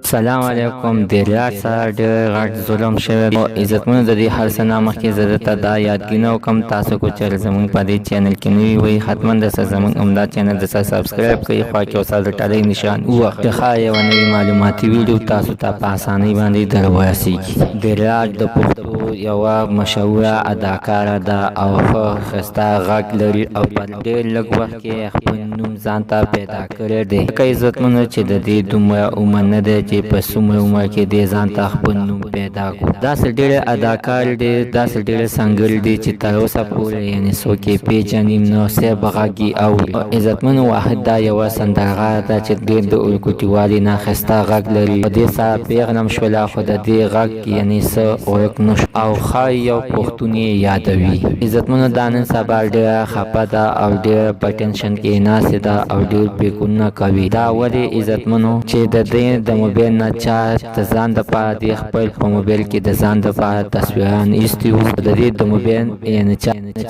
سلام علیکم. د ریاض سره ډېر غټ ظلم شوی او عزتمنو د دې هر څه نه مخکې زه درته دا یادګینه وکړم، تاسو کو چېرې زموږ په دې چینل کې نوي وئ حتما درسره زموږ همدا چینل درسره سبسکرایب کړئ، خوا کې ورسره د ټلۍ نشان ووهئ چې ښایي یوه نوې معلوماتي ویډیو تاسو ته په اسانۍ باندې در ورسېږي. د ریاض د پښتو یوه مشهوره اداکاره ده او ښه ښایسته غږ لري او په ډېر لږ وخت کې خپل نوم ځان ته پیدا کړی دی. ځکه عزتمنو چې د دې دومره عمر نه دی چې په څومره عمر کې دې ځان ته خپل نوم پیدا کړو. داسې ډېرې اداکار دي، داسې ډېرې سنګر دي چې تر اوسه پورې یعنې څوک یې پېژني نو صرف غږ یې اوري. عزتمنو واحد دا یوه سندرغاړه ده چې ډېر د اورګوټي والي نه ښایسته غږ لري. په دې سره پېغلم شوله خو د دې غږ یعنې څه ورک نه شو او ښایي یو پښتون یې یادوي. عزتمنو دا نن سبا ډېره خفه ده او ډېره په ټینشن کې ناستې ده او ډېر فکرونه کوي. دا ولې عزتمنو چې د دې د موبایل نه چا د ځان دپاره د خپل په موبایل کې د ځان دپاره تصویران ایستي وو، د دې د موبایل یعنې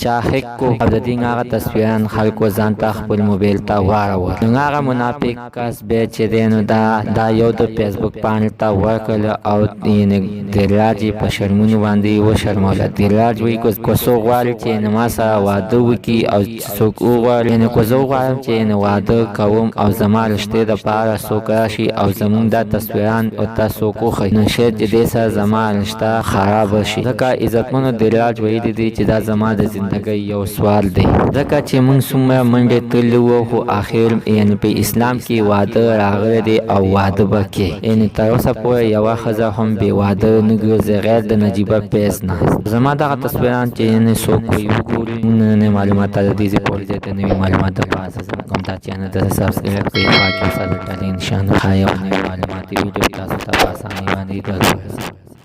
چا هیک کو او د دې هغه تصویران خلکو ځان ته خپل موبایل ته واړول. نو هغه منافق کس بیا چې دی نو دا یو د فیسبوک پاڼې ته ورکړله او یعنې د ریاض یې په شرمونو باندې وشرموله. د ریاض وایي که څوک غواړي چې یعنې ما سره واده وکړي او څوک وغواړي یعنې که زه وغواړم چې یعنې واده کوم او زما رشتې دپاره څوک راشي او زمونږ دا تصویران او تاسو وښیي نو شاید چې دې سره زما رشته خرابه شي. ځکه عزتمنو د ریاض ویلي دي چې دا زما د زندګۍ یو سوال دی. ځکه چې موږ څومره منډې تللي وو خو اخر یعنې په اسلام کې واده راغلی دی او واده به کې یعنې تر اوسه پورې یوه ښځه هم بې واده نه ګرځي غیر د نجیبه فیض نه. زما دغه تصویران چې یعنې څوک وایي وګوري نوې معلومات د دې ځای پورې ځای ته نوي معلومات دپاره زموږ همدا چینل ته سبسکرایب کړئ، خوا کې ورسره د ټلۍ نښان ښایي یوه نوې معلوماتي ویډیو تاسو ته په اسانۍ باندې در ورسوي.